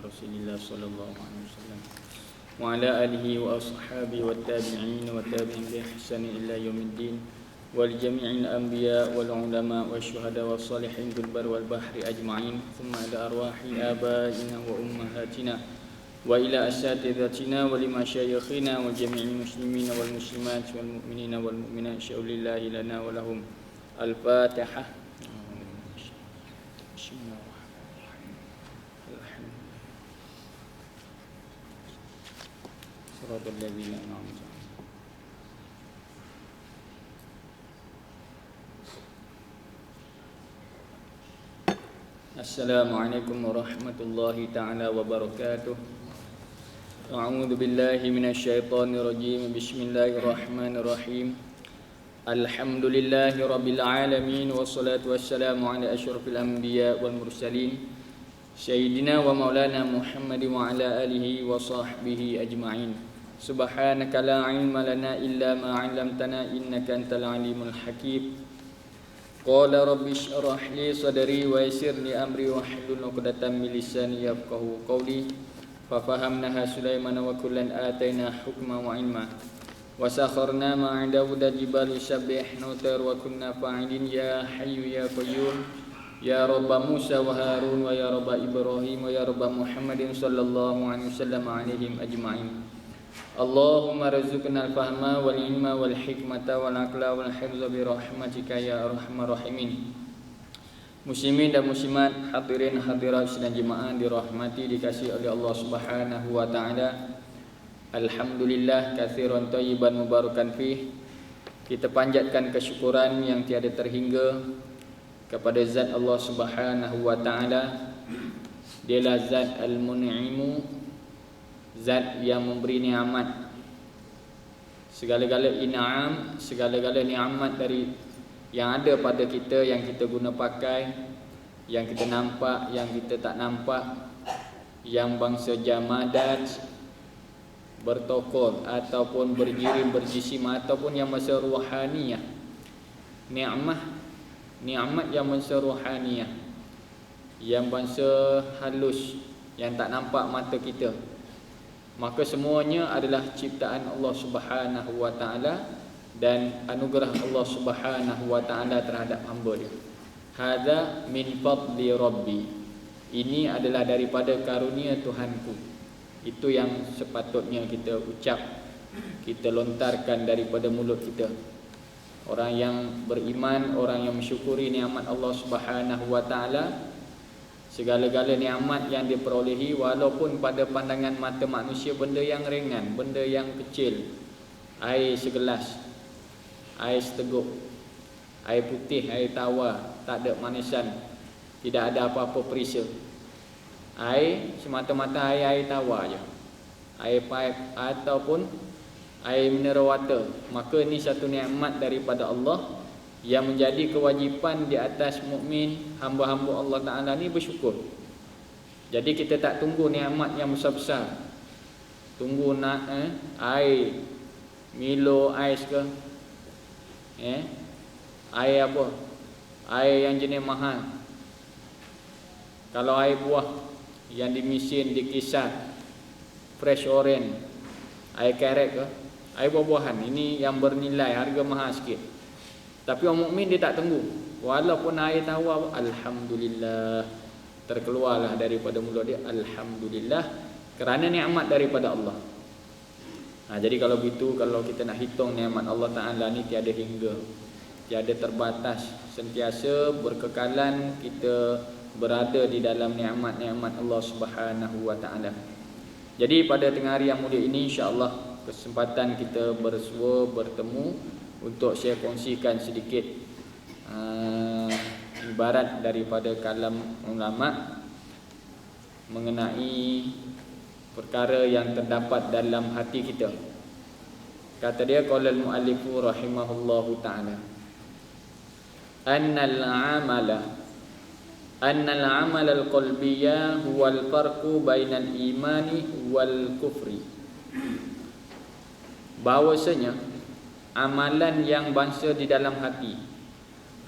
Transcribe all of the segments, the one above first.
Rasulillah sallallahu alaihi wasallam wa ala alihi wa ashabihi wat tabi'in wa tabi'in bi ihsan ila yaumiddin wal jami'il anbiya wal ulama wasyuhada was salihin bil bar wal bahri ajma'in thumma ila arwahi abaina wa ummahatina wa ila asatidatina wa limasyayikhina wa jami'il muslimina wal muslimat wal mu'minina wal mu'minat syaulillahi lana wa lahum. Al-Fatihah. Siratal ladzina an'amta 'alaihim. Assalamualaikum warahmatullahi taala wabarakatuh. A'udzu billahi minasyaitonir rajim. Bismillahirrahmanirrahim. Alhamdulillahi rabbil alamin wassalatu wassalamu ala asyrafil anbiya wal mursalin sayyidina wa maulana Muhammad wa ala alihi wa sahbihi ajma'in. Subhanaka la ilma lana illa ma 'allamtana innaka antal alimul hakim. Qala rabbi shrah li sadri wa yassir li amri wahlul 'uqdatam min lisani yafqahu qawli. Fa fahamnaha Sulaiman wa kullan ataina hukma wa ilma. Wa sakharna ma'a Dawuda jibala yusabbihna wa kunna fa'ilin ya hayyu ya qayyum. Ya Rabba Musa wa Harun wa ya Rabba Ibrahim wa ya Rabba Muhammadin sallallahu alaihi wasallam alaihim ajma'in. Allahumma rizqna al-fahma wal ilma wal hikmata wal aqla wal hifza bi rahmatika ya arhamar rahimin. Muslimin dan muslimat, hadirin hadirat sidang jemaah dirahmati dikasihi oleh Allah Subhanahu wa taala. Alhamdulillah katsiran thayyiban mubarakan fih. Kita panjatkan kesyukuran yang tiada terhingga kepada zat Allah Subhanahu wa taala. Dialah zat al-mun'imu, zat yang memberi nikmat. Segala-gala in'am, segala-gala nikmat dari yang ada pada kita, yang kita guna pakai, yang kita nampak, yang kita tak nampak, yang bangsa jamadat, bertokol ataupun berjirim, berjisim, ataupun yang bangsa ruhaniyah. Nikmat yang bangsa ruhaniyah, yang bangsa halus, yang tak nampak mata kita, maka semuanya adalah ciptaan Allah Subhanahu wa taala dan anugerah Allah Subhanahu wa taala terhadap hamba dia. Hadza min fadli rabbi. Ini adalah daripada karunia Tuhanku. Itu yang sepatutnya kita ucap, kita lontarkan daripada mulut kita. Orang yang beriman, orang yang mensyukuri nikmat Allah Subhanahu wa taala, segala-gala nikmat yang diperolehi, walaupun pada pandangan mata manusia benda yang ringan, benda yang kecil, air segelas, air seteguk, air putih, air tawar, tak ada manisan, tidak ada apa-apa perisa. Air semata-mata air tawar je, air pipe ataupun air mineral water. Maka ini satu nikmat daripada Allah yang menjadi kewajipan di atas mukmin, hamba-hamba Allah Ta'ala ni bersyukur. Jadi kita tak tunggu nikmat yang besar-besar, tunggu nak air Milo ais ke, air apa, air yang jenis mahal. Kalau air buah yang dimesin, dikisar, fresh orange, air carrot ke, air buah-buahan, ini yang bernilai, harga mahal sikit. Tapi orang mukmin dia tak tunggu. Walaupun air tawar, alhamdulillah, terkeluarlah daripada mulut dia alhamdulillah, kerana nikmat daripada Allah. Jadi kalau begitu, kalau kita nak hitung nikmat Allah Taala ni tiada hingga, tiada terbatas, sentiasa berkekalan kita berada di dalam nikmat-nikmat Allah Subhanahu wa taala. Jadi pada tengah hari yang mulia ini, insya-Allah kesempatan kita bersua bertemu untuk saya kongsikan sedikit ibarat daripada kalam ulama mengenai perkara yang terdapat dalam hati kita. Kata dia, qala al-muallifu rahimahullahu ta'ala, annal amal al-qalbiyya huwa al-farqu bainal imani wal kufri. Bahawasanya amalan yang bangsa di dalam hati,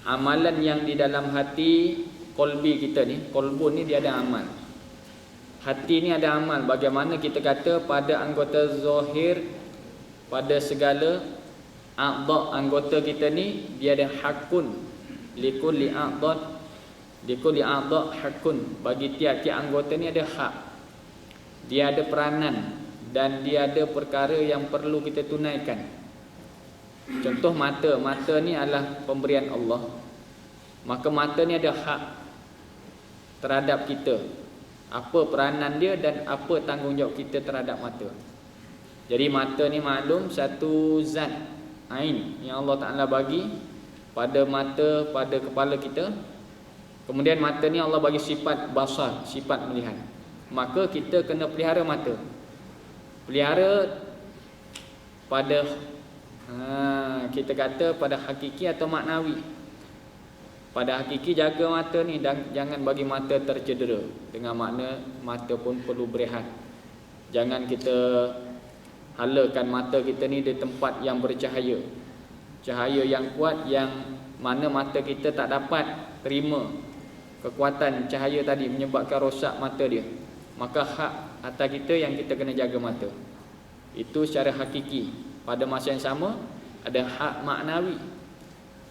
amalan yang di dalam hati kolbi kita ni, kolbun ni dia ada amal. Hati ni ada amal. Bagaimana kita kata pada anggota zahir, pada segala a'dha anggota kita ni, dia ada hakun. Likulli a'dha hakun. Bagi tiap-tiap anggota ni ada hak. Dia ada peranan dan dia ada perkara yang perlu kita tunaikan. Contoh mata. Mata ni adalah pemberian Allah. Maka mata ni ada hak terhadap kita. Apa peranan dia dan apa tanggungjawab kita terhadap mata. Jadi mata ni maklum satu zat ain yang Allah Ta'ala bagi pada mata, pada kepala kita. Kemudian mata ni Allah bagi sifat basar, sifat melihat. Maka kita kena pelihara mata. Pelihara pada kita kata pada hakiki atau maknawi. Pada hakiki jaga mata ni dan jangan bagi mata tercedera. Dengan makna mata pun perlu berehat. Jangan kita halakan mata kita ni di tempat yang bercahaya. Cahaya yang kuat yang mana mata kita tak dapat terima kekuatan cahaya tadi menyebabkan rosak mata dia. Maka hak atas kita yang kita kena jaga mata. Itu secara hakiki. Pada masa yang sama ada hak maknawi.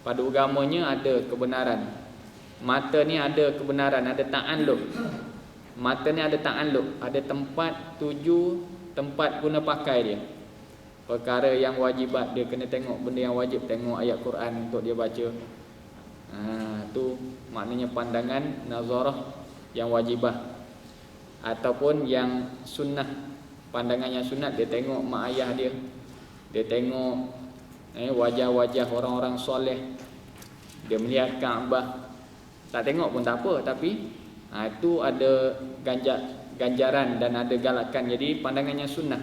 Pada agamanya ada kebenaran. Mata ni ada kebenaran, ada ta'alluq. Mata ni ada ta'alluq, ada tempat tuju, tempat guna pakai dia. Perkara yang wajibat dia kena tengok benda yang wajib, tengok ayat Quran untuk dia baca. Tu maknanya pandangan nazarah yang wajibah. Ataupun yang sunnah, pandangan yang sunat, dia tengok mak ayah dia. Dia tengok wajah-wajah orang-orang soleh. Dia melihat Kaabah. Tak tengok pun tak apa, tapi itu ada ganjaran dan ada galakan. Jadi pandangannya sunnah.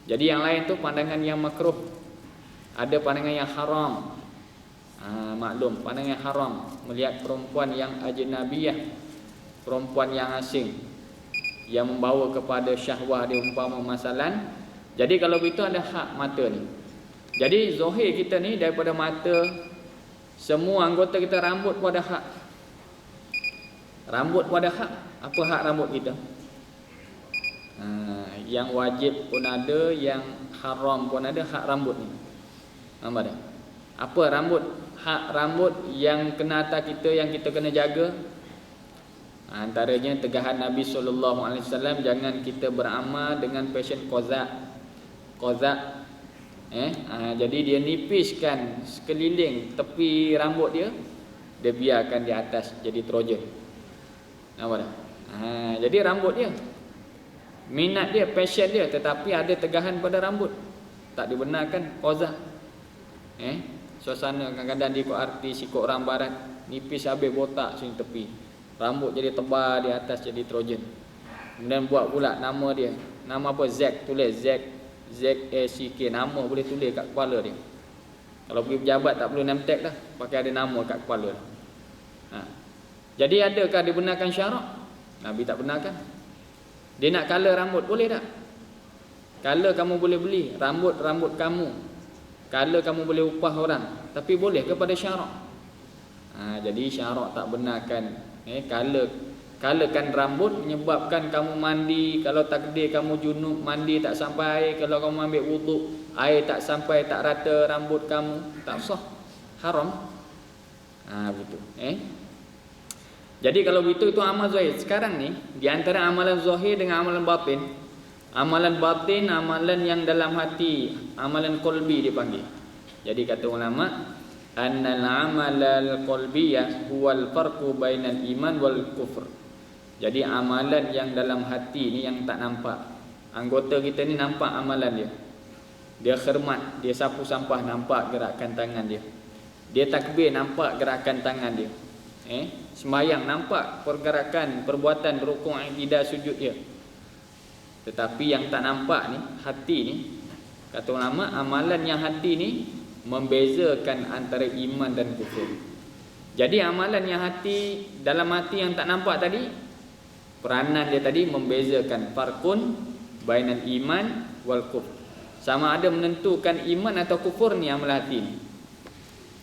Jadi yang lain tu pandangan yang makruh. Ada pandangan yang haram. Maklum, pandangan yang haram melihat perempuan yang ajnabiyah, perempuan yang asing, yang membawa kepada syahwah dia, umpama masalan. Jadi kalau begitu ada hak mata ni. Jadi zahir kita ni daripada mata, semua anggota kita, rambut pun ada hak. Rambut pun ada hak. Apa hak rambut kita? Yang wajib pun ada, yang haram pun ada hak rambut ni. Nampak tak? Apa rambut? Hak rambut yang kena atas kita, yang kita kena jaga. Antaranya tegahan Nabi SAW, jangan kita beramal dengan fashion kozak. Jadi dia nipiskan sekeliling tepi rambut dia, dia biarkan di atas jadi trojan. Nampak tak? Jadi rambut dia, minat dia, passion dia, tetapi ada tegahan pada rambut. Tak dibenarkan kozak. Suasana kadang-kadang dia ikut artis, ikut orang barat, nipis habis botak sini tepi, rambut jadi tebal di atas jadi trojan. Kemudian buat pula nama dia, nama apa? Zack, tulis ZACK, nama boleh tulis kat kepala dia. Kalau pergi pejabat tak perlu name tag dah, pakai ada nama kat kepala. Jadi adakah dibenarkan syarak? Nabi tak benarkan. Dia nak color rambut, boleh tak? Color kamu boleh beli, rambut kamu, color kamu boleh upah orang, tapi boleh kepada syarak? Jadi syarak tak benarkan. Colorkan rambut menyebabkan kamu mandi, kalau takdir kamu junub, mandi tak sampai air, kalau kamu ambil wuduk, air tak sampai, tak rata rambut kamu, tak sah, haram. Begitu. Jadi kalau begitu itu amal zahir. Sekarang ni di antara amalan zahir dengan amalan batin. Amalan batin, amalan yang dalam hati, amalan qalbi dipanggil. Jadi kata ulama, annal amalal qalbiyah huwal farqu bainal iman wal kufr. Jadi amalan yang dalam hati ni yang tak nampak. Anggota kita ni nampak amalan dia. Dia khidmat, dia sapu sampah, nampak gerakan tangan dia. Dia takbir, nampak gerakan tangan dia. Sembahyang, nampak pergerakan, perbuatan rukuk, iktidah, sujud dia. Tetapi yang tak nampak ni, hati ni, kata ulama, amalan yang hati ni membezakan antara iman dan kufur. Jadi amalan yang hati, dalam hati yang tak nampak tadi, peranan dia tadi membezakan farqun bainal iman wal kufur. Sama ada menentukan iman atau kufur ni amal hati ni.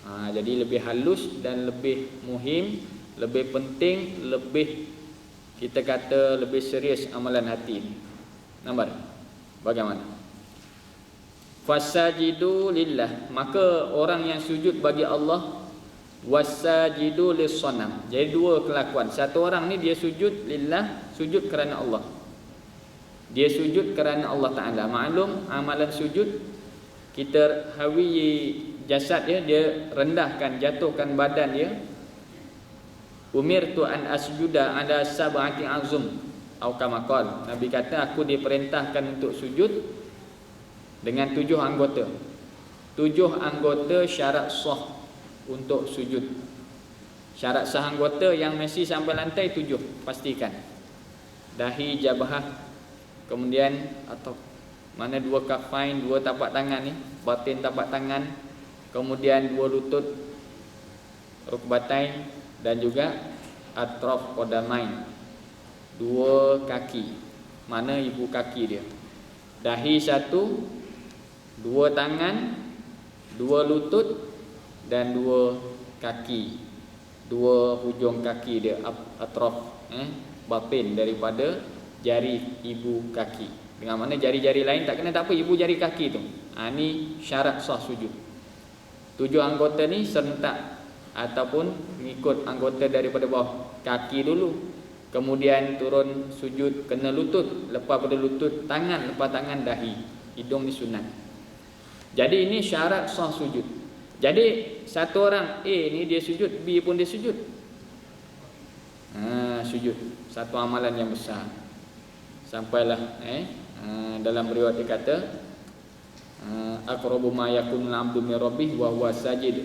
Jadi lebih halus dan lebih muhim, lebih penting, lebih kita kata lebih serius amalan hati ni. Nampak? Bagaimana? Fasajidu lillah, maka orang yang sujud bagi Allah, wasajidu lis-sanam. Jadi dua kelakuan. Satu orang ni dia sujud lillah, sujud kerana Allah. Dia sujud kerana Allah Taala. Maklum amalan sujud, kita hawi jasad dia rendahkan, jatuhkan badan dia. Umirtu an asjuda ala sab'ati azum atau kama qala. Nabi kata aku diperintahkan untuk sujud dengan 7 anggota. 7 anggota syarat sah untuk sujud. Syarat sah anggota yang mesti sampai lantai 7, pastikan. Dahi, jabhah, kemudian atau mana 2 kafain, 2 tapak tangan ni, batin tapak tangan, kemudian 2 lutut, rukbatain, dan juga atraf qadamain, 2 kaki. Mana ibu kaki dia? Dahi 1, 2 tangan, 2 lutut, dan 2 kaki. 2 hujung kaki dia, atraf batin daripada jari ibu kaki. Dengan mana jari-jari lain tak kena, tak apa, ibu jari kaki tu. Ni syarat sah sujud. 7 anggota ni serentak ataupun mengikut anggota daripada bawah. Kaki dulu, kemudian turun sujud kena lutut, lepas pada lutut tangan, lepas tangan dahi, hidung ni sunat. Jadi ini syarat sah sujud. Jadi satu orang A ni dia sujud, B pun dia sujud. Sujud satu amalan yang besar. Sampailah dalam riwayat dia kata aqrabu ma yakunu al-'abdu min rabbih wa huwa sajid.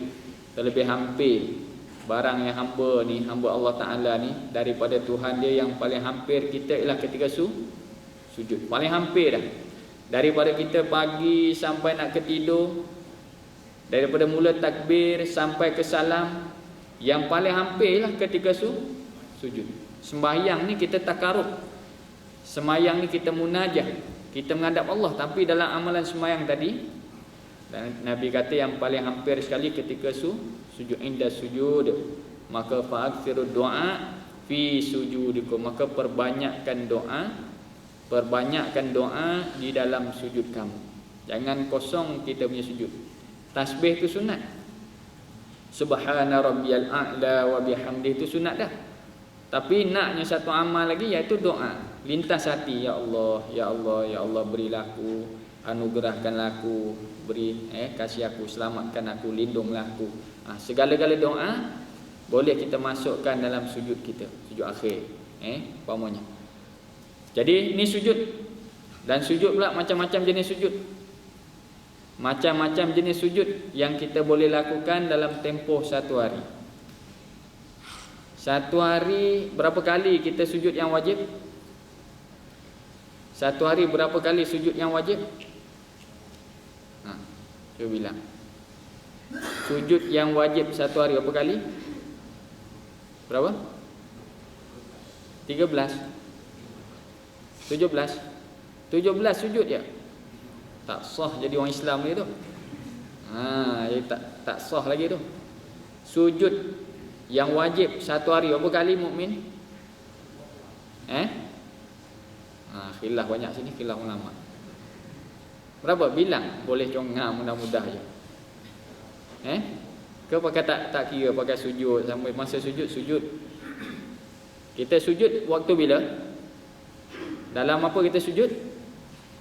Terlebih hampir barang yang hamba ni, hamba Allah Ta'ala ni, daripada Tuhan dia yang paling hampir kita ialah ketika sujud. Paling hampir dah. Daripada kita pagi sampai nak ke tidur, daripada mula takbir sampai ke salam, yang paling hampir lah ketika sujud. Sembahyang ni kita takarub, sembahyang ni kita munajah, kita menghadap Allah. Tapi dalam amalan sembahyang tadi, dan Nabi kata yang paling hampir sekali ketika sujud, inda sujud, maka fa'akthiru doa fi sujudikum, maka perbanyakkan doa di dalam sujud kamu. Jangan kosong kita punya sujud. Tasbih tu sunat. Subhana rabbiyal a'la wa bihamdihi tu sunat dah. Tapi naknya satu amal lagi, iaitu doa. Lintas hati, ya Allah, ya Allah, ya Allah, berilah aku, anugerahkanlah aku, beri kasih aku, selamatkan aku, lindunglah aku. Segala-gala doa boleh kita masukkan dalam sujud kita, sujud akhir, umpamanya. Jadi ni sujud. Dan sujud pula macam-macam jenis sujud. Macam-macam jenis sujud yang kita boleh lakukan dalam tempoh satu hari. Satu hari berapa kali kita sujud yang wajib? Satu hari berapa kali sujud yang wajib? Cuba bilang. Sujud yang wajib satu hari berapa kali? Berapa? 13. 17 sujud je. Tak sah jadi orang Islam lagi tu. Jadi tak sah lagi tu. Sujud yang wajib satu hari berapa kali mukmin? Khilaf banyak sini, khilaf ulama. Berapa? Bilang. Boleh congah mudah-mudah je. Ke pakai tak kira, pakai sujud sampai masa sujud. Kita sujud waktu bila? Dalam apa kita sujud?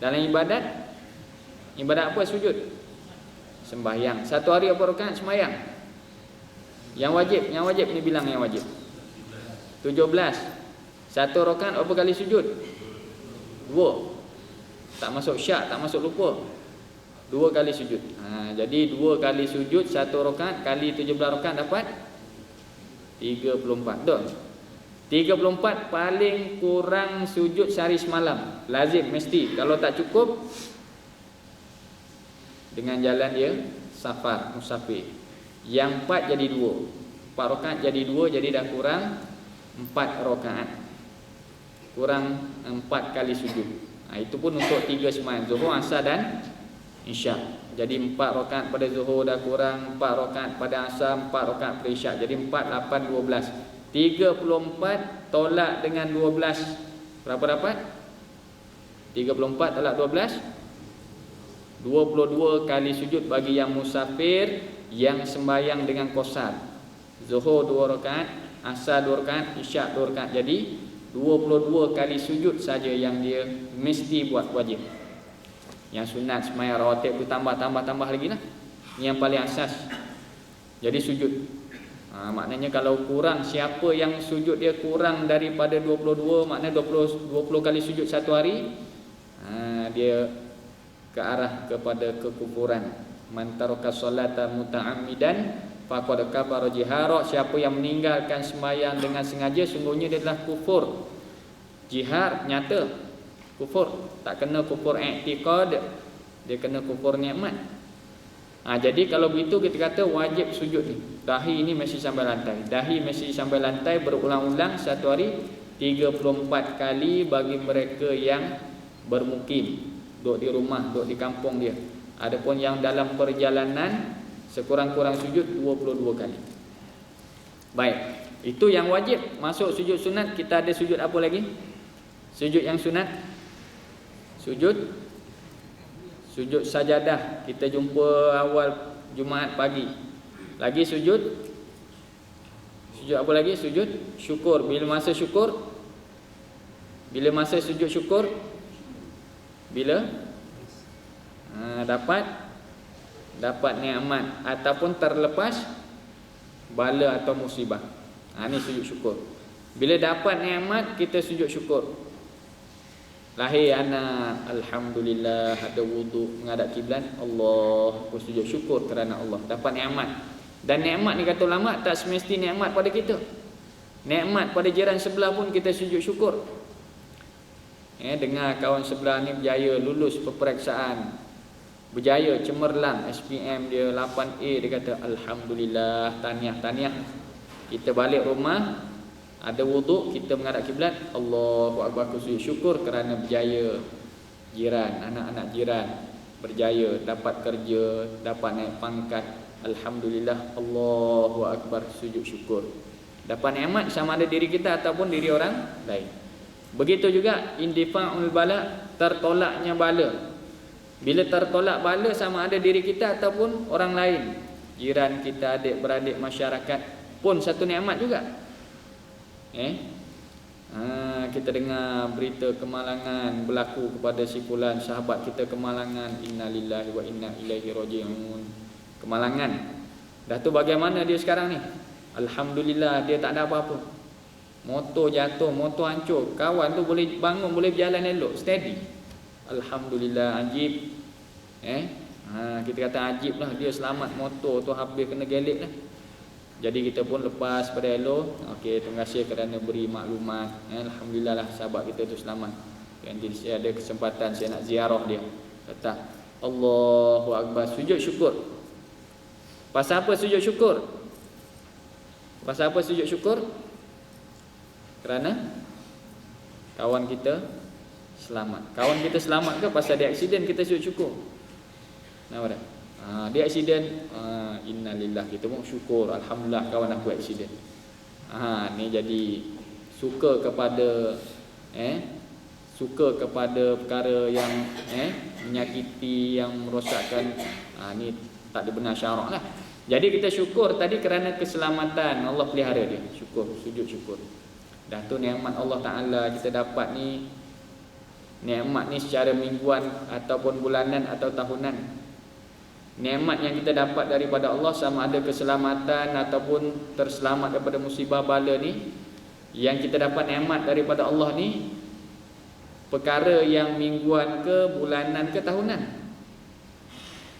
Dalam ibadat. Ibadat apa sujud? Sembahyang. Satu hari apa rakaat sembahyang? Yang wajib ni bilang yang wajib. 17. Satu rakaat berapa kali sujud? 2. Tak masuk syak, tak masuk lupa. 2 kali sujud. Jadi 2 kali sujud satu rakaat kali 17 rakaat dapat 34. Betul? 34 paling kurang sujud sehari semalam. Lazim, mesti. Kalau tak cukup, dengan jalan dia safar, musafir. Yang 4 jadi 2. 4 rakaat jadi 2, jadi dah kurang 4 rakaat. Kurang 4 kali sujud. Itu pun untuk 3 sembahyang, Zuhur, Asar dan Isyak. Jadi 4 rakaat pada Zuhur dah kurang, 4 rakaat pada Asar, 4 rakaat pada Isyak. Jadi 4, 8, 12. 34 tolak dengan 12. Berapa dapat? 34 tolak 12, 22 kali sujud bagi yang musafir yang sembahyang dengan qasar. Zuhur 2 rakaat, asar 2 rakaat, isyak 2 rakaat. Jadi 22 kali sujud saja yang dia mesti buat wajib. Yang sunat sembahyang rawatib tu tambah lagi lah. Yang paling asas. Jadi sujud. Maknanya kalau kurang, siapa yang sujud dia kurang daripada 22, maknanya 20 kali sujud satu hari, dia ke arah kepada kekufuran. Man taraka salata muta'ammidan faqad kafara jihara. Siapa yang meninggalkan sembahyang dengan sengaja, sungguhnya dia telah kufur. Jihar nyata kufur, tak kena kufur i'tiqad, dia kena kufur nikmat. Jadi kalau begitu kita kata wajib sujud ni. Dahi ini mesti sampai lantai. Dahi mesti sampai lantai berulang-ulang satu hari 34 kali bagi mereka yang bermukim, duduk di rumah, duduk di kampung dia. Adapun yang dalam perjalanan sekurang-kurang sujud 22 kali. Baik, itu yang wajib. Masuk sujud sunat, kita ada sujud apa lagi? Sujud yang sunat. Sujud sajadah, kita jumpa awal Jumaat pagi. Lagi sujud apa lagi? Sujud syukur. Bila masa syukur? Bila masa sujud syukur? Bila dapat nikmat ataupun terlepas bala atau musibah. Ini sujud syukur. Bila dapat nikmat, kita sujud syukur. Lahir anak, alhamdulillah, ada wudu, menghadap kiblat, Allah, aku sujud syukur kerana Allah dapat nikmat. Dan nikmat ni kata ulama tak semesti nikmat pada kita. Nikmat pada jiran sebelah pun kita sujud syukur. Dengar kawan sebelah ni berjaya lulus peperiksaan, berjaya cemerlang SPM dia 8A, dia kata alhamdulillah, tahniah. Kita balik rumah, ada wuduk, kita menghadap kiblat, Allahu akbar, aku sujud syukur kerana berjaya jiran, anak-anak jiran berjaya dapat kerja, dapat naik pangkat, alhamdulillah, Allahu akbar, sujud syukur. Dapat nikmat sama ada diri kita ataupun diri orang lain. Begitu juga indifa'ul bala, tertolaknya bala. Bila tertolak bala sama ada diri kita ataupun orang lain, jiran kita, adik-beradik masyarakat, pun satu nikmat juga. Kita dengar berita kemalangan berlaku kepada si fulan, sahabat kita kemalangan, innalillahi wa inna ilaihi raji'un. Kemalangan. Dah tu bagaimana dia sekarang ni? Alhamdulillah, dia tak ada apa-apa. Motor jatuh, motor hancur, kawan tu boleh bangun, boleh berjalan elok, steady. Alhamdulillah, ajib. Kita kata ajib lah, dia selamat, motor tu habis kena gelik lah. Jadi kita pun lepas pada elok. Okey, terima kasih kerana beri maklumat. Alhamdulillah lah, sahabat kita tu selamat. Nanti saya ada kesempatan, saya nak ziarah dia. Kata Allahu akbar, sujud syukur. Pasal apa sujud syukur? Pasal apa sujud syukur? Kerana kawan kita selamat. Kawan kita selamat ke pasal dia aksiden kita sujud syukur? Nampak tak? Dia aksiden, innalillah, kita pun syukur, alhamdulillah kawan aku aksiden. Ni jadi suka kepada perkara yang menyakiti, yang merosakkan. Ni tak ada benar syarak lah. Jadi kita syukur tadi kerana keselamatan, Allah pelihara dia. Syukur, sujud syukur. Dah tu nikmat Allah Ta'ala kita dapat ni. Nikmat ni secara mingguan ataupun bulanan atau tahunan. Nikmat yang kita dapat daripada Allah sama ada keselamatan ataupun terselamat daripada musibah bala ni, yang kita dapat nikmat daripada Allah ni, perkara yang mingguan ke, bulanan ke, tahunan.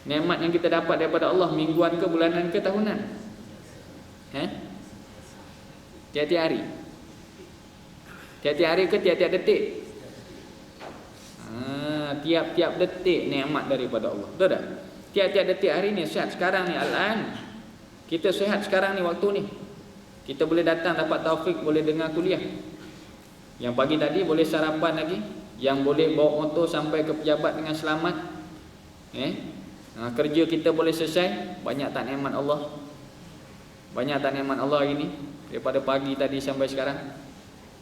Nikmat yang kita dapat daripada Allah mingguan ke, bulanan ke, tahunan? Tiap-tiap hari? Tiap-tiap hari ke tiap-tiap detik? Tiap-tiap detik nikmat daripada Allah. Betul tak? Tiap-tiap detik hari ni, sihat sekarang ni, al-an. Kita sihat sekarang ni, waktu ni. Kita boleh datang dapat taufik, boleh dengar kuliah. Yang pagi tadi boleh sarapan lagi. Yang boleh bawa motor sampai ke pejabat dengan selamat. Kerja kita boleh selesai. Banyak tak nikmat Allah? Banyak tak nikmat Allah hari ni? daripada pagi tadi sampai sekarang?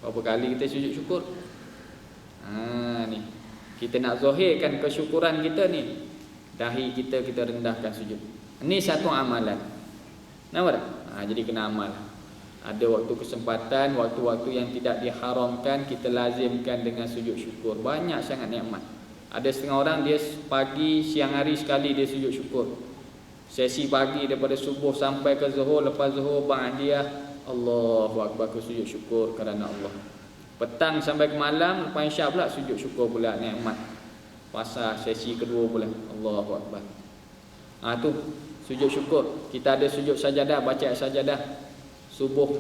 Berapa kali kita sujud syukur? Ni kita nak zahirkan kesyukuran kita ni, dahi kita rendahkan sujud. Ini satu amalan. Nampak tak? Jadi kena amal. Ada waktu kesempatan, waktu-waktu yang tidak diharamkan, kita lazimkan dengan sujud syukur. Banyak sangat nikmat. Ada setengah orang dia pagi, siang hari sekali dia sujud syukur. Sesi pagi daripada subuh sampai ke zuhur, lepas zuhur ba'diyah, Allahu akbar, sujud syukur kerana Allah. Petang sampai ke malam, lepas isyak pula sujud syukur pula, nikmat. Pasal sesi kedua pula, Allahu akbar. Tu sujud syukur. Kita ada sujud sajadah, baca ayat sajadah subuh.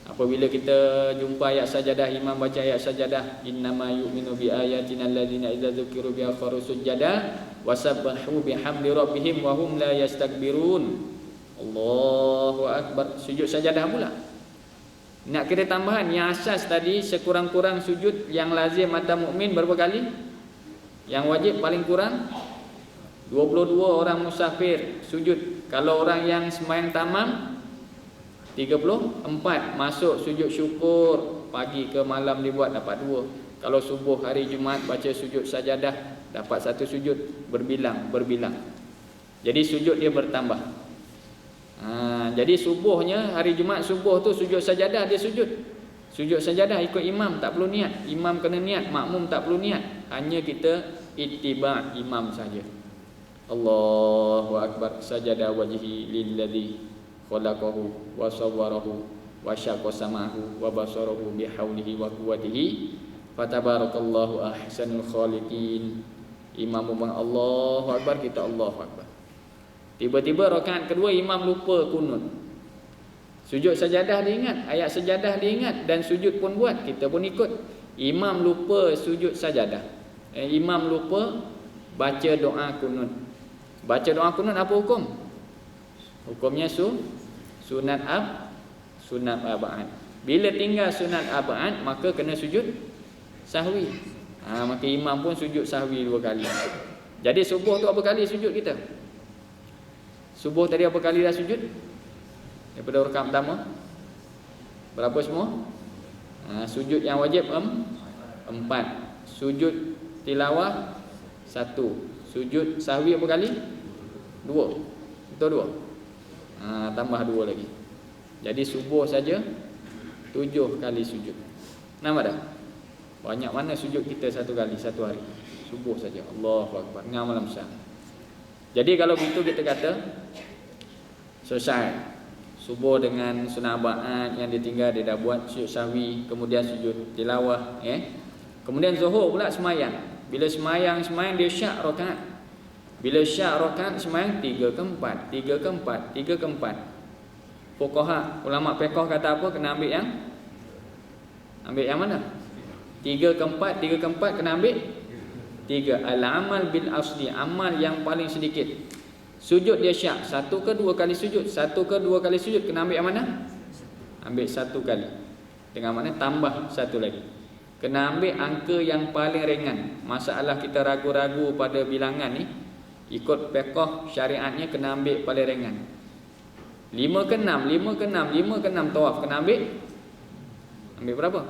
Apabila kita jumpa ayat sajadah, imam baca ayat sajadah, innama yu'minu bi ayatina alladzina idza dzukiru biha kharu sujada wasabbahu bihamdi rabbihim wa hum la yastakbirun. Allahu akbar, sujud sajadah pula. Nak kira tambahan yang asas tadi, sekurang-kurang sujud yang lazim atas mukmin berapa kali? Yang wajib paling kurang 22 orang musafir sujud. Kalau orang yang sembahyang tamam 34 masuk sujud syukur, pagi ke malam dibuat dapat 2. Kalau subuh hari Jumaat baca sujud sajadah dapat 1 sujud, berbilang. Jadi sujud dia bertambah. Jadi subuhnya hari Jumaat subuh tu sujud sajadah dia sujud. Sujud sajadah ikut imam, tak perlu niat. Imam kena niat, makmum tak perlu niat. Hanya kita ittiba' imam saja. Allahu akbar, sajada wajhi lilladzi khalaqahu wa sawwarahu wa syaqqa sam'ahu wa basarahu bihaulihi wa quwwatihi fatabarakallahu ahsanul khaliqin. Imam memang Allahu akbar, kita Allahu akbar. Tiba-tiba rakaat kedua imam lupa kunut. Sujud sajadah dia ingat, ayat sajadah dia ingat, dan sujud pun buat, kita pun ikut. Imam lupa sujud sajadah. Imam lupa baca doa kunut. Baca doa kunut apa hukum? Hukumnya sunat ab'ad. Bila tinggal sunat ab'ad maka kena sujud sahwi. Maka imam pun sujud sahwi 2 kali. Jadi subuh tu apa kali sujud kita? Subuh tadi apa kali dah sujud? Daripada rakaat pertama berapa semua? Sujud yang wajib 4. Sujud tilawah 1. Sujud sahwi apa kali? 2. Betul 2? Tambah 2 lagi. Jadi subuh saja 7 kali sujud. Nampak tak? Banyak mana sujud kita 1 kali satu hari. Subuh saja. Allahu akbar. Dengan malam besar. Jadi kalau begitu kita kata selesai. Subuh dengan sunat ba'ad yang ditinggal dia dah buat sujud sahwi, kemudian sujud tilawah, Kemudian zuhur pula semayang. Bila semayang dia syak rakaat. Bila syak rakaat semayang 3 ke 4. Fuqaha, ulama fiqh kata apa? Kena ambil yang mana? 3 ke 4 kena ambil 3. Al-amal bil asli, amal yang paling sedikit. Sujud dia syak 1 ke 2 kali sujud. 1 ke 2 kali sujud kena ambil yang mana? Ambil 1 kali. Dengan mana? Tambah 1 lagi. Kena ambil angka yang paling ringan. Masalah kita ragu-ragu pada bilangan ni, ikut fiqh syariatnya kena ambil paling ringan. 5 ke 6 tawaf kena ambil berapa?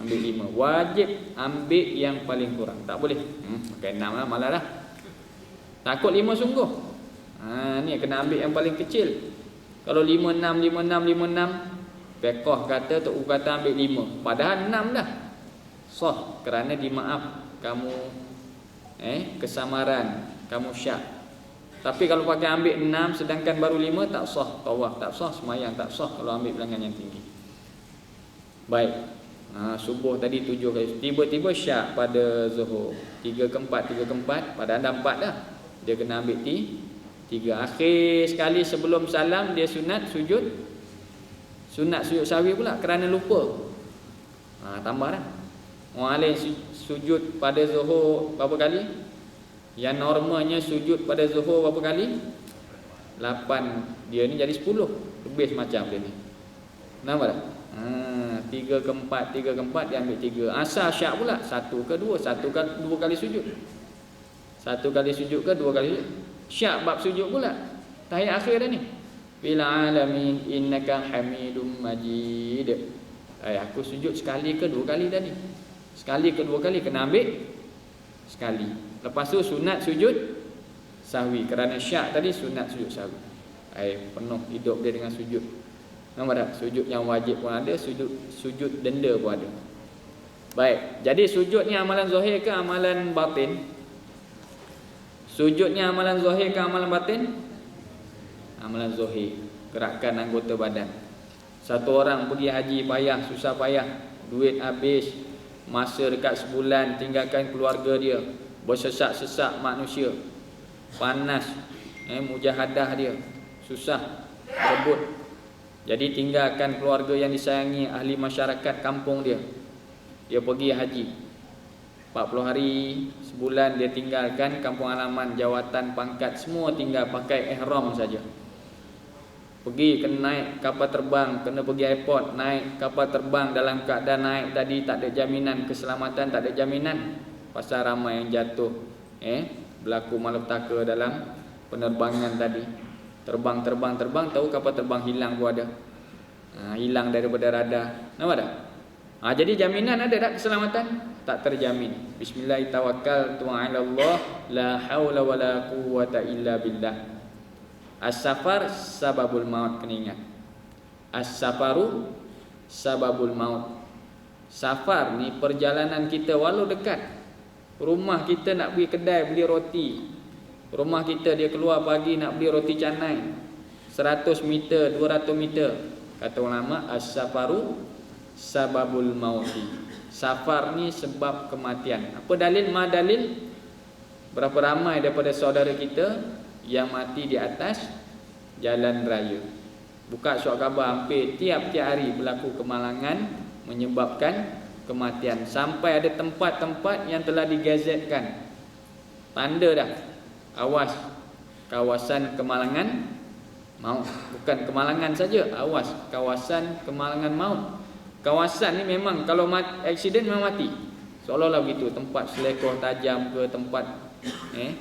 Ambil 5. Wajib ambil yang paling kurang. Tak boleh pakai 6 lah, malah dah. Takut 5 sungguh. Ni kena ambil yang paling kecil. Kalau 5, 6 fiqh kata tok kata ambil 5. Padahal 6 dah. Sah kerana dimaaf kamu kesamaran, kamu syak. Tapi kalau pakai ambil 6 sedangkan baru 5 tak sah tawaf, tak sah semayang, tak sah kalau ambil bilangan yang tinggi. Baik. Subuh tadi 7 kali. Tiba-tiba syak pada zuhur 3 ke 4, padahal dah 4 dah. Dia kena ambil 3. Akhir sekali sebelum salam dia sunat sujud sahwi pula kerana lupa. Tambah dah. Orang lain sujud pada zuhur berapa kali? Yang normalnya sujud pada zuhur berapa kali? 8. Dia ni jadi 10. Lebih semacam dia ni. Nampak tak? 3 ke 4 dia ambil 3. Asal syak pula 1 ke 2, 1 ke 2 kali sujud. 1 kali sujud ke 2 kali sujud. Syak bab sujud pula. Tahiyat akhir dah ni. fil alamin innaka Hamidum Majid. Aku sujud sekali ke dua kali tadi? Sekali ke dua kali kena ambil sekali. Lepas tu sunat sujud sahwi, kerana syak tadi sunat sujud sahwi. Penuh hidup dia dengan sujud. Nampak tak? Sujud yang wajib pun ada, sujud denda pun ada. Baik, jadi sujud ni amalan zahir ke amalan batin? Sujud ni amalan zahir ke amalan batin? Amalan zahir, gerakan anggota badan. Satu orang pergi haji payah, susah payah, duit habis, masa dekat sebulan, tinggalkan keluarga dia, bersesak-sesak manusia, panas, mujahadah dia, susah, rebut. Jadi tinggalkan keluarga yang disayangi, ahli masyarakat kampung dia. Dia pergi haji 40 hari, sebulan dia tinggalkan kampung halaman, jawatan, pangkat, semua tinggal, pakai ihram saja. Pergi kena naik kapal terbang, kena pergi airport, naik kapal terbang dalam keadaan naik tadi tak ada jaminan keselamatan, tak ada jaminan. Pasal ramai yang jatuh, berlaku malapetaka dalam penerbangan tadi. Terbang, tahu kapal terbang hilang pun ada. Hilang daripada radar. Nampak tak? Jadi jaminan ada tak keselamatan? Tak terjamin. Bismillahirrahmanirrahim. Tu'alallah la hawla wa la quwwata illa billah. As-safar sababul maut, kena ingat. As-safaru sababul maut. Safar ni perjalanan kita walau dekat. Rumah kita nak pergi kedai beli roti, rumah kita dia keluar pagi nak beli roti canai 100 meter, 200 meter. Kata ulama, as-safaru sababul mauti. Safar ni sebab kematian. Apa dalil? Ma dalil? Berapa ramai daripada saudara kita yang mati di atas jalan raya. Buka surat khabar, hampir tiap-tiap hari berlaku kemalangan menyebabkan kematian. Sampai ada tempat-tempat yang telah digazetkan, tanda dah, awas, kawasan kemalangan maut. Bukan kemalangan saja, awas, kawasan kemalangan maut. Kawasan ni memang kalau aksiden memang mati, seolah-olah begitu. Tempat selekoh tajam ke, tempat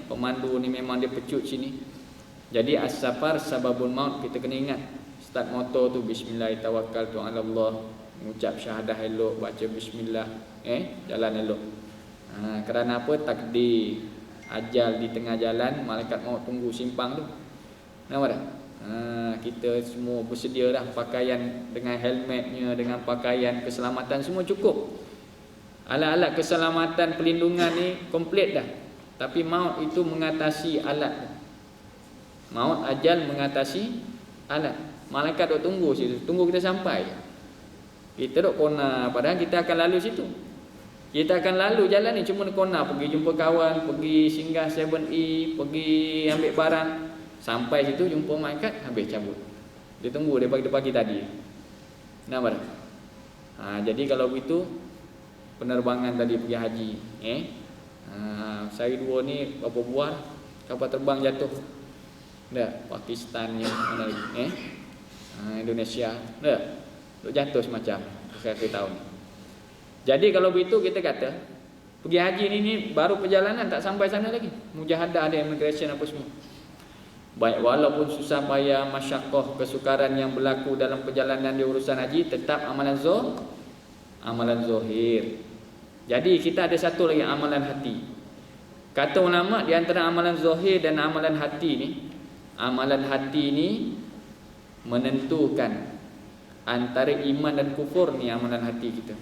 pemandu ni memang dia pecut sini. Jadi as-safar sababul maut, kita kena ingat. Start motor tu bismillahirrahmanirrahim, mengucap syahadah elok, baca bismillah, jalan elok. Kerana apa? Takdir ajal di tengah jalan, malaikat maut tunggu simpang tu. Nampak tak? Kita semua bersedia dah, pakaian dengan helmetnya, dengan pakaian keselamatan semua cukup. Alat-alat keselamatan perlindungan ni komplit dah. Tapi maut itu mengatasi alat. Maut, ajal mengatasi alat. Malaikat duk tunggu situ, tunggu kita sampai. Kita duk kona, padahal kita akan lalu situ. Kita akan lalu jalan ni cuma kona, pergi jumpa kawan, pergi singgah 7E, pergi ambil barang. Sampai situ jumpa malaikat, habis cabut. Dia tunggu daripada pagi tadi. Nampak tak? Jadi kalau begitu, penerbangan tadi pergi haji, sehari dua ni berapa buah kapal terbang jatuh. Dah, Pakistannya mana lagi? Indonesia. Dah, duk jatuh semacam satu tahun. Jadi kalau begitu kita kata pergi haji ni baru perjalanan, tak sampai sana lagi. Mujahadah ada, immigration apa semua. Baik, walaupun susah payah, masyaqqah, kesukaran yang berlaku dalam perjalanan di urusan haji, tetap amalan zahir. Jadi kita ada satu lagi, amalan hati. Kata ulama, di antara amalan zahir dan amalan hati ni, amalan hati ni menentukan antara iman dan kufur ni, amalan hati kita.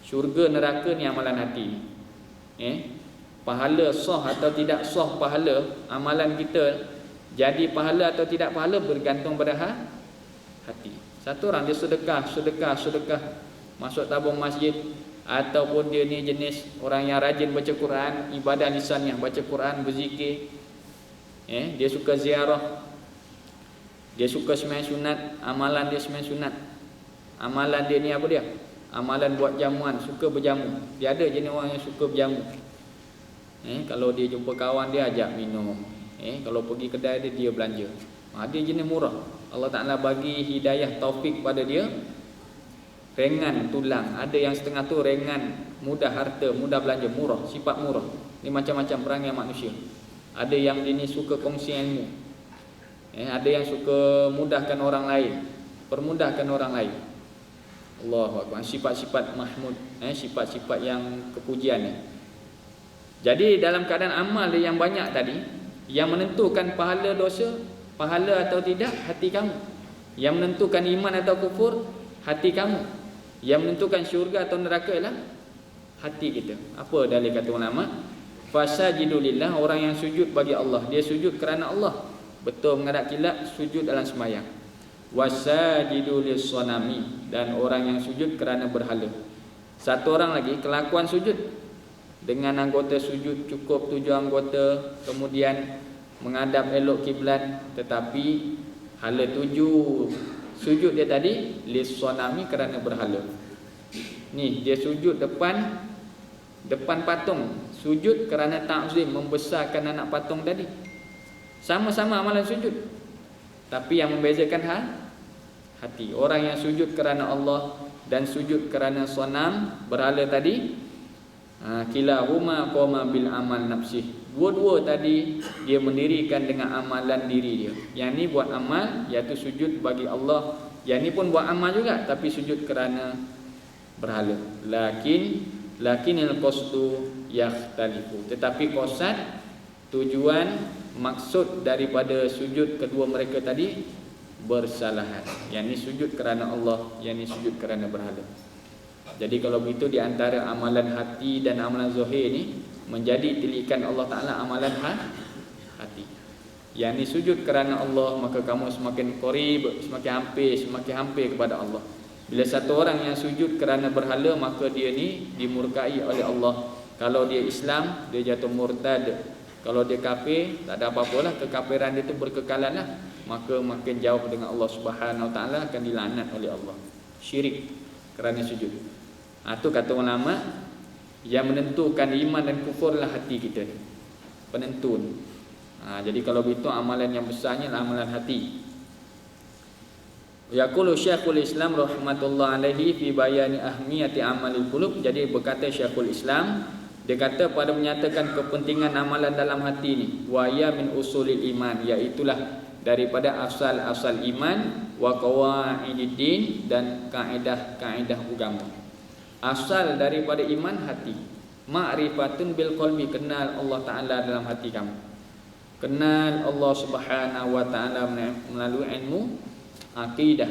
Syurga neraka ni amalan hati. Pahala sah atau tidak sah pahala amalan kita, jadi pahala atau tidak pahala bergantung pada hati. Satu orang dia sedekah, masuk tabung masjid, ataupun dia ni jenis orang yang rajin baca Quran, ibadah lisannya, baca Quran, berzikir, dia suka ziarah, dia suka sembahyang sunat, amalan dia sembahyang sunat. Amalan dia ni apa dia? Amalan buat jamuan, suka berjamu. Dia ada jenis orang yang suka berjamu. Kalau dia jumpa kawan dia ajak minum. Kalau pergi kedai dia belanja. Dia jenis murah. Allah Ta'ala bagi hidayah taufik pada dia, ringan tulang. Ada yang setengah tu ringan, mudah harta, mudah belanja, murah, sifat murah. Ni macam-macam perangai manusia. Ada yang dia ni suka kongsi ilmu. Ada yang suka mudahkan orang lain, permudahkan orang lain. Allahu Akbar. Sifat-sifat mahmud, sifat-sifat yang kepujian. Jadi dalam keadaan amal yang banyak tadi, yang menentukan pahala dosa, pahala atau tidak, hati kamu. Yang menentukan iman atau kufur, hati kamu. Yang menentukan syurga atau neraka ialah hati kita. Apa dalil kata ulama? Fasajidu lillah, orang yang sujud bagi Allah, dia sujud kerana Allah. Betul menghadap kiblat, sujud dalam sembahyang. Wasajidu lis-sanami, dan orang yang sujud kerana berhala. Satu orang lagi kelakuan sujud dengan anggota sujud cukup 7 anggota, kemudian menghadap elok kiblat, tetapi hala 7 sujud dia tadi lis-sanami kerana berhala. Ni dia sujud depan patung, sujud kerana ta'zim, membesarkan anak patung tadi. Sama-sama amalan sujud, tapi yang membezakan hati. Orang yang sujud kerana Allah dan sujud kerana sanam, berhala tadi, kilahuma qama bil amal nafsih. Dua-dua tadi dia mendirikan dengan amalan diri dia. Yang ni buat amal, iaitu sujud bagi Allah. Yang ni pun buat amal juga, tapi sujud kerana berhala. Lakinil qasdu yakhtalifu. Tetapi qasad, tujuan, maksud daripada sujud kedua mereka tadi bersalahan. Yang ni sujud kerana Allah, yang ni sujud kerana berhala. Jadi kalau begitu, di antara amalan hati dan amalan zahir ni menjadi tilikan Allah Ta'ala amalan hati. Yang ni sujud kerana Allah, maka kamu semakin qarib, semakin hampir kepada Allah. Bila satu orang yang sujud kerana berhala, maka dia ni dimurkai oleh Allah. Kalau dia Islam, dia jatuh murtad. Kalau dia kafir, tak ada apa-apalah, kekafiran dia tu berkekalan lah. Maka makin jauh dengan Allah Subhanahu Wa Ta'ala, akan dilaknat oleh Allah. Syirik kerana sujud. Itu kata ulama, yang menentukan iman dan kufur adalah hati kita, penentu. Jadi kalau begitu, amalan yang besarnya adalah amalan hati. Yaqulu Syekhul Islam rahmatullah alaihi fi bayani ahmiyati amalil qulub. Jadi berkata Syekhul Islam, dia kata pada menyatakan kepentingan amalan dalam hati ni, wa ya min usulil iman, iaitulah daripada asal-asal iman, wa qawaididdin, dan kaedah-kaedah agama. Asal daripada iman hati. Ma'rifatun bil qalbi, kenal Allah Ta'ala dalam hati kamu. Kenal Allah Subhanahu Wa Ta'ala melalui ilmu akidah,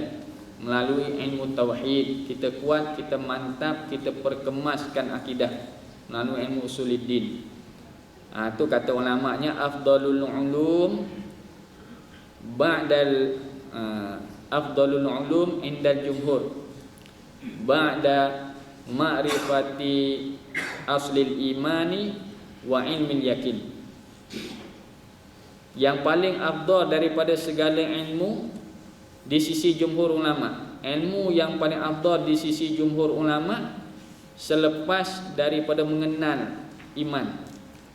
melalui ilmu tauhid. Kita kuat, kita mantap, kita perkemaskan akidah melalui ilmu usuluddin. Itu kata ulamanya, afdalul ulum ba'dal afdalul ulum indal jumhur ba'da ma'rifati aslil imani wa ilmil yakin. Yang paling afdal daripada segala ilmu di sisi jumhur ulama, ilmu yang paling afdal di sisi jumhur ulama selepas daripada mengenal iman,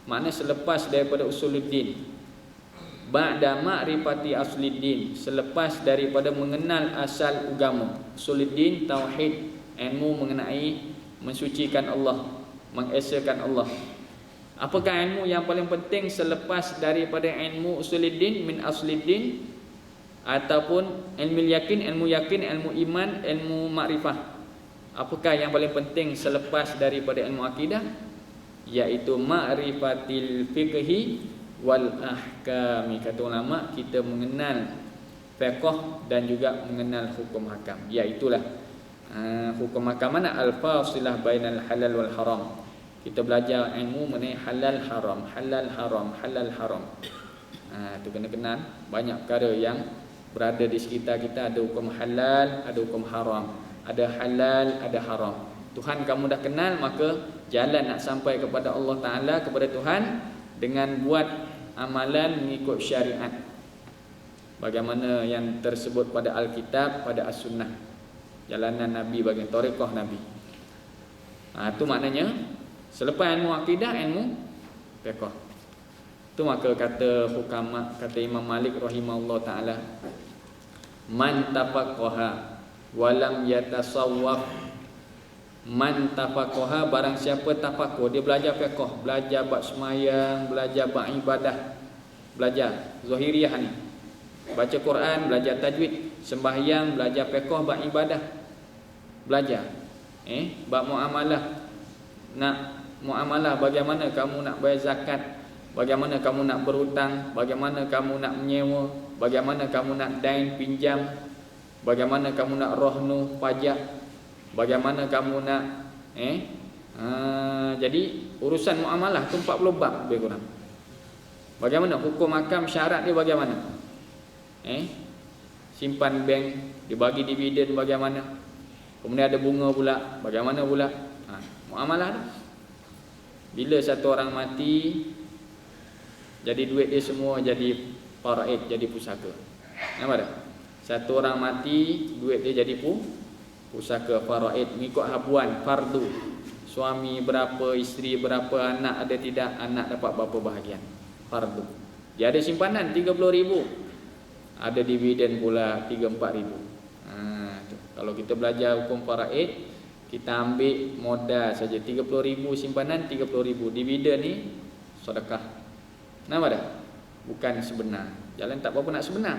makna selepas daripada usuluddin, ba'da ma'rifati asliddin, selepas daripada mengenal asal agama. Usuluddin tauhid, ilmu mengenai mensucikan Allah, mengesakan Allah. Apakah ilmu yang paling penting selepas daripada ilmu usuluddin min asliddin, ataupun ilmu yakin, ilmu iman, ilmu makrifah? Apakah yang paling penting selepas daripada ilmu akidah? Iaitu ma'rifatil fiqhi wal ahkami. Kata ulama, kita mengenal fiqh dan juga mengenal hukum hakam. Iaitulah hukum hakam mana? Al-fasilah bainal halal wal haram. Kita belajar ilmu mengenai halal haram, halal haram, halal haram. Itu kena kenal. Banyak perkara yang berada di sekitar kita, ada hukum halal, ada hukum haram, ada halal, ada haram. Tuhan kamu dah kenal, maka jalan nak sampai kepada Allah Ta'ala, kepada Tuhan, dengan buat amalan mengikut syariat, bagaimana yang tersebut pada Alkitab, pada As-Sunnah, jalanan Nabi, bagian tariqah Nabi. Itu maknanya selepas ilmu akidah, ilmu fiqh. Itu maka kata hukama, kata Imam Malik rahimahullah ta'ala, man tafaqaha walam yatasawwaf. Man tafaqaha, barang siapa tafaqah, dia belajar fiqh, belajar bab sembahyang, belajar bab ibadah, belajar zahiriyah ni, Baca Quran, belajar tajwid. Sembahyang, belajar fiqh, bab ibadah. Belajar. Bab muamalah. Nak muamalah, bagaimana kamu nak bayar zakat, bagaimana kamu nak berhutang, bagaimana kamu nak menyewa, bagaimana kamu nak dain pinjam, bagaimana kamu nak rohnu pajak, bagaimana kamu nak jadi urusan muamalah tu 40 bab lebih kurang. Bagaimana hukum akam, syarat dia bagaimana? Simpan bank, dibagi dividen bagaimana? Kemudian ada bunga pula, bagaimana pula? Muamalah tu. Bila satu orang mati, jadi duit dia semua jadi faraid, jadi pusaka. Nampak tak? Satu orang mati, duit dia jadi pusaka faraid, mengikut habuan fardu. Suami berapa, isteri berapa, anak ada tidak, anak dapat berapa bahagian. Fardu. Dia ada simpanan 30,000. Ada dividen pula 3-4,000. Kalau kita belajar hukum faraid, kita ambil modal saja 30,000 simpanan, 30,000 dividen ni sedekah. Nampak tak? Bukan sebenar. Jalan tak apa-apa nak sebenar.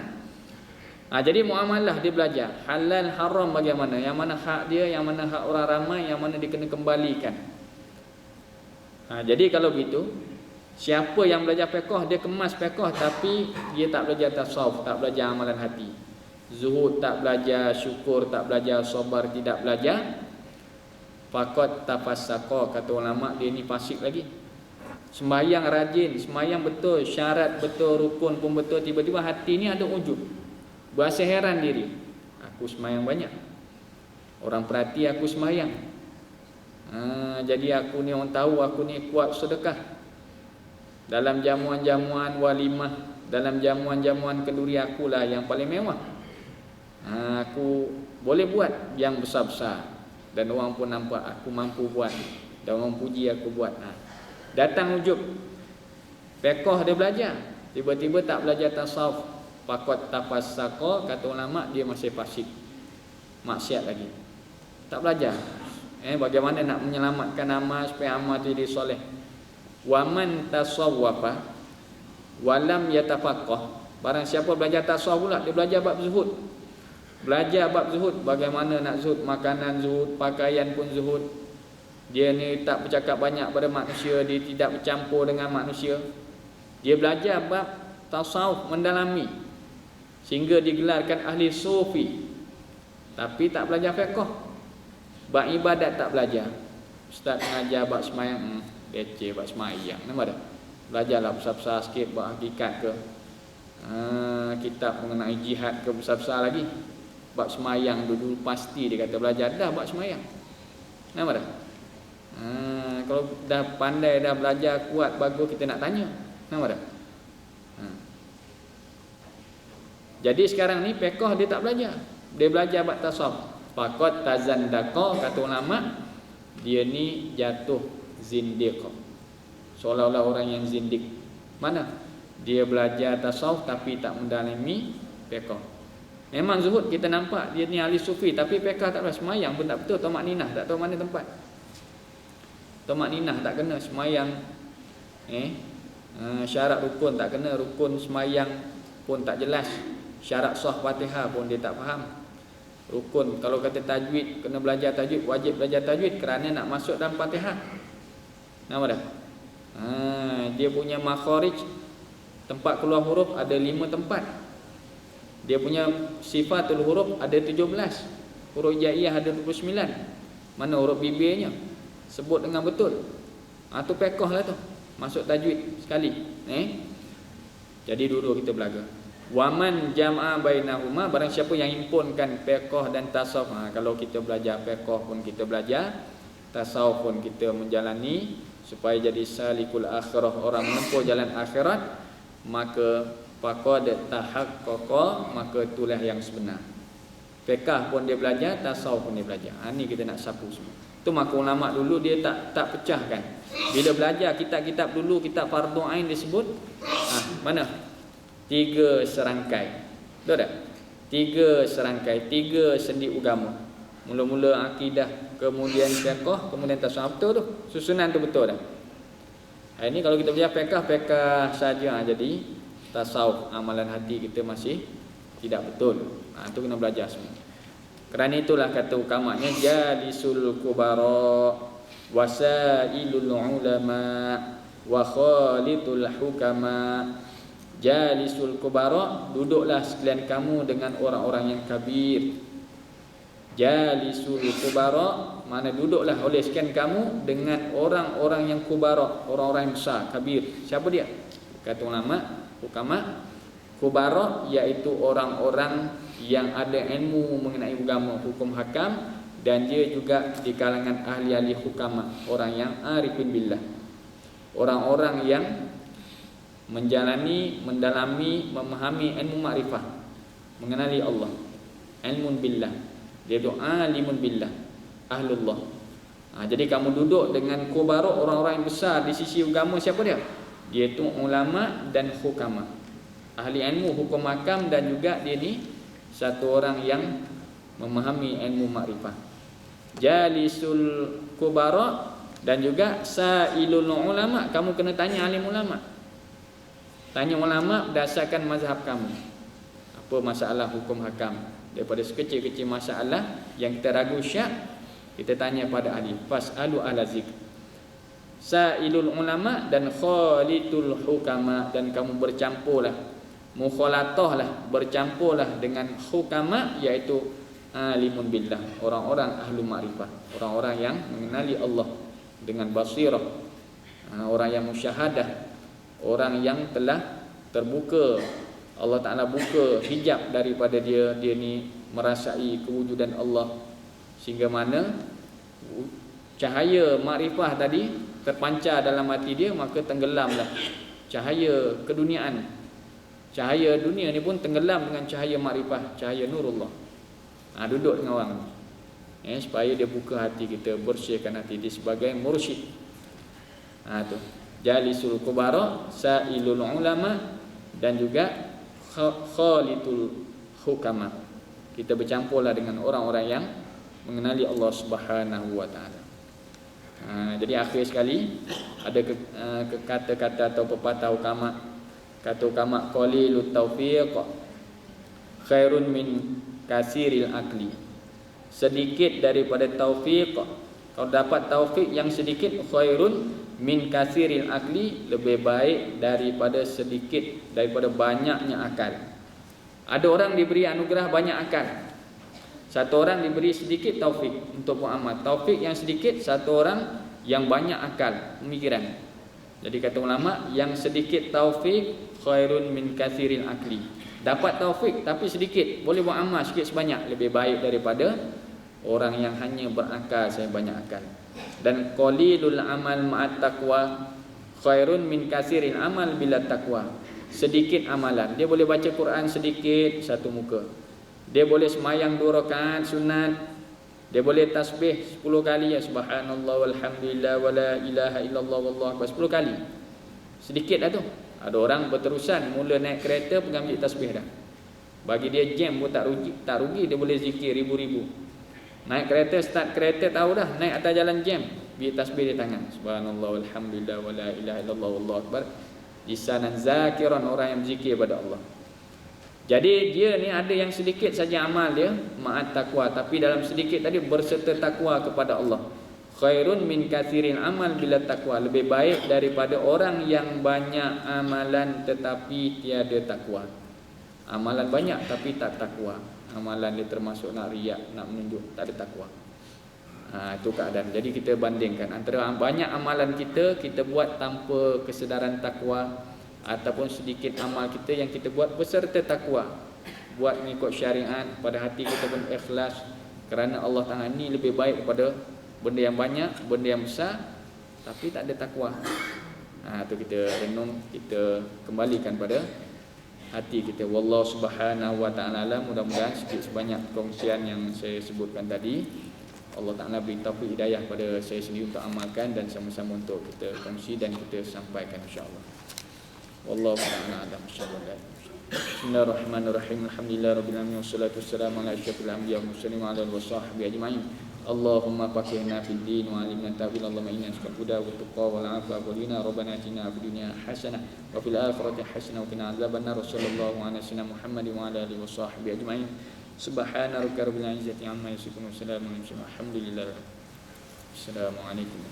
Jadi muamalah dia belajar halal haram bagaimana, yang mana hak dia, yang mana hak orang ramai, yang mana dia kena kembalikan. Jadi kalau begitu, siapa yang belajar fiqh, dia kemas fiqh tapi dia tak belajar tasawuf, tak belajar amalan hati. Zuhud tak belajar, syukur tak belajar, sabar tidak belajar, faqad tafassaqa, kata ulama, dia ni fasik lagi. Sembahyang rajin, sembahyang betul, syarat betul, rukun pun betul, tiba-tiba hati ni ada ujub, berasa heran diri, aku sembahyang banyak, orang perhati aku sembahyang, jadi aku ni orang tahu aku ni kuat sedekah. Dalam jamuan-jamuan walimah, dalam jamuan-jamuan kenduri, akulah yang paling mewah. Aku boleh buat yang besar-besar, dan orang pun nampak aku mampu buat, dan orang puji aku buat. Datang ujub. Fiqh dia belajar, tiba-tiba tak belajar tasawuf, faqad tafassaqa, kata ulama, dia masih fasik, maksiat lagi, tak belajar bagaimana nak menyelamatkan amal supaya amal tu jadi soleh. Wa man tasawwafa walam yatafaqqah, barang siapa belajar tasawuf pula, dia belajar bab zuhud. Belajar bab zuhud, bagaimana nak zuhud, makanan zuhud, pakaian pun zuhud. Dia ni tak bercakap banyak pada manusia, dia tidak bercampur dengan manusia. Dia belajar bab tasawuf mendalami, sehingga digelarkan ahli sufi, tapi tak belajar fiqh. Bab ibadat tak belajar. Ustaz mengajar bab sembahyang, leceh bab sembahyang, nampak tak? Belajarlah besar-besar sikit bab hakikat ke, kitab mengenai jihad ke, besar-besar lagi. Bab sembahyang dulu pasti dia kata belajar dah bab sembahyang. Nampak tak? Kalau dah pandai, dah belajar kuat, bagus, kita nak tanya. Nampak tak? Jadi sekarang ni fiqh dia tak belajar, dia belajar bab tasawuf. Faqad tazandaqa, kata ulama, dia ni jatuh zindiq, seolah-olah orang yang zindik. Mana? Dia belajar tasawuf tapi tak mendalami fiqh. Memang zuhud kita nampak dia ni ahli sufi, tapi fiqh tak belajar. Semayang pun tak betul, tomak ninah tak tahu mana tempat. Tomak ninah tak kena, semayang syarat rukun tak kena, rukun semayang pun tak jelas, syarat sah Fatihah pun dia tak faham. Rukun, kalau kata tajwid, kena belajar tajwid, wajib belajar tajwid kerana nak masuk dalam Fatihah. Nampak tak? Dia punya makharij, tempat keluar huruf ada 5 tempat. Dia punya sifatul huruf ada 17. Huruf jaiyah ada 29. Mana huruf bibirnya? Sebut dengan betul. Tu fiqh lah tu. Masuk tajwid sekali. Jadi dulu kita belajar. Waman jam'a bainahuma, barang siapa yang himpunkan fiqh dan tasawuf. Kalau kita belajar fiqh pun kita belajar, tasawuf pun kita menjalani, supaya jadi salikul akhirah, orang menempuh jalan akhirat, maka faqad tahaqqaqa, maka itulah yang sebenar. Fiqh pun dia belajar, tasawuf pun dia belajar. Ni kita nak sapu semua. Tu maka ulama dulu dia tak pecahkan. Bila belajar kitab-kitab dulu, kitab fardu ain disebut mana? 3 serangkai. Betul tak? 3 serangkai, 3 sendi agama. Mula-mula akidah, kemudian fiqh, kemudian tasawuf. Betul tu. Susunan tu betul dah. Ini kalau kita belajar fiqh saja. Jadi tasawuf, amalan hati kita masih tidak betul. Itu kena belajar semua. Kerana itulah kata ukamanya jalisul kubara wasailul ulama wa khalitul hukama. Jalisul kubara, duduklah sekalian kamu dengan orang-orang yang kabir. Jalisul kubara, mana duduklah oleh sekalian kamu dengan orang-orang yang kubara, orang-orang yang besar, kabir. Siapa dia? Kata ulama, hukama, kubara iaitu orang-orang yang ada ilmu mengenai agama, hukum hakam, dan dia juga di kalangan ahli-ahli hukama, orang yang arifin billah, orang-orang yang menjalani, mendalami, memahami ilmu makrifah, mengenali Allah, ilmun billah. Dia itu alimun billah, ahlullah. Jadi kamu duduk dengan kubara, orang-orang yang besar di sisi agama. Siapa dia? Dia itu ulama dan hukama, ahli ilmu hukum hakam, dan juga dia ni satu orang yang memahami ilmu makrifah. Jalisul kubara, dan juga sailul ulama, kamu kena tanya alim ulama. Tanya ulama berdasarkan mazhab kamu. Apa masalah hukum hakam? Daripada sekecil-kecil masalah yang kita ragu syak, kita tanya pada ahli. Fas'alu ahla zikr. Sailul ulama dan khalitul hukama, dan kamu bercampurlah, mukhalatahlah, bercampurlah dengan hukama, iaitu alimun billah, orang-orang ahlu ma'rifah, orang-orang yang mengenali Allah dengan basirah, orang yang musyahadah, orang yang telah terbuka, Allah Ta'ala buka hijab daripada dia ni merasai kewujudan Allah, sehingga mana cahaya makrifah tadi terpancar dalam hati dia, maka tenggelamlah cahaya keduniaan. Cahaya dunia ni pun tenggelam dengan cahaya makrifah, cahaya nurullah. Duduk dengan orang supaya dia buka hati kita, bersihkan hati dia sebagai mursyid. Tu jalisul kubara, sailul ulama, dan juga khalitul hukama. Kita bercampurlah dengan orang-orang yang mengenali Allah Subhanahu wa taala. Jadi akhir sekali ada kata-kata atau pepatah ukama. Kata ukama, qalilut taufiq khairun min kasiril akli. Sedikit daripada taufik, kalau dapat taufik yang sedikit, khairun min kasiril akli, lebih baik daripada sedikit, daripada banyaknya akal. Ada orang diberi anugerah banyak akal, satu orang diberi sedikit taufik untuk beramal. Taufik yang sedikit, satu orang yang banyak akal, pemikiran. Jadi kata ulama, yang sedikit taufik khairun min kasiril akli. Dapat taufik tapi sedikit, boleh buat amal sikit sebanyak, lebih baik daripada orang yang hanya berakal saya banyak akal. Dan qalilul amal ma'at taqwa khairun min kasiril amal bila taqwa. Sedikit amalan, dia boleh baca Quran sedikit satu muka, dia boleh semayang 2 rakaat sunat, dia boleh tasbih 10 kali, ya subhanallah walhamdulillah wala ilaha illallah wallahu akbar 10 kali. Sedikit dah tu. Ada orang berterusan mula naik kereta pegang bilik tasbih dah. Bagi dia jam pun tak rugi, dia boleh zikir ribu-ribu. Naik kereta, start kereta tahu dah, naik atas jalan jam, bilik tasbih di tangan. Subhanallah walhamdulillah wala ilaha illallah wallahu akbar. Lisanan zakiran, orang yang berzikir pada Allah. Jadi dia ni ada yang sedikit saja amal dia ma'at taqwa, tapi dalam sedikit tadi berserta takwa kepada Allah. Khairun min katsirin amal bila takwa, lebih baik daripada orang yang banyak amalan tetapi tiada takwa. Amalan banyak tapi tak takwa. Amalan dia termasuk nak riak, nak menunjuk, tak ada takwa. Itu keadaan. Jadi kita bandingkan antara banyak amalan kita buat tanpa kesedaran takwa, ataupun sedikit amal kita yang kita buat beserta takwa, buat mengikut syariat, pada hati kita pun ikhlas kerana Allah Ta'ala, ni lebih baik daripada benda yang banyak, benda yang besar tapi tak ada takwa. Itu kita renung, kita kembalikan pada hati kita. Wallahu subhanahu wa ta'ala alam. Mudah-mudahan sedikit sebanyak kongsian yang saya sebutkan tadi, Allah Ta'ala beri taufik hidayah pada saya sendiri untuk amalkan, dan sama-sama untuk kita kongsi dan kita sampaikan insya-Allah. Wallahu ta'ala alam. Bismillahirrahmanirrahim. Alhamdulillahirabbil alamin, wassalatu wassalamu ala asyrofil anbiya'i wal mursalin wa ala alihi washabbihi ajma'in. Allahumma faqihna fid din wa 'allimna ta'wil. Allahumma inna nas'aluka al-huda wat tuqa wal 'afwa wal ghina. Rabbana atina fid dunya hasanah wa fil akhirati hasanah wa qina adzabannar. Sallallahu ala sayyidina Muhammad wa ala alihi wa sahbihi ajma'in. Subhana rabbika rabbil izzati amma yasifun wa salamun alal mursalin. Alhamdulillah. Assalamualaikum.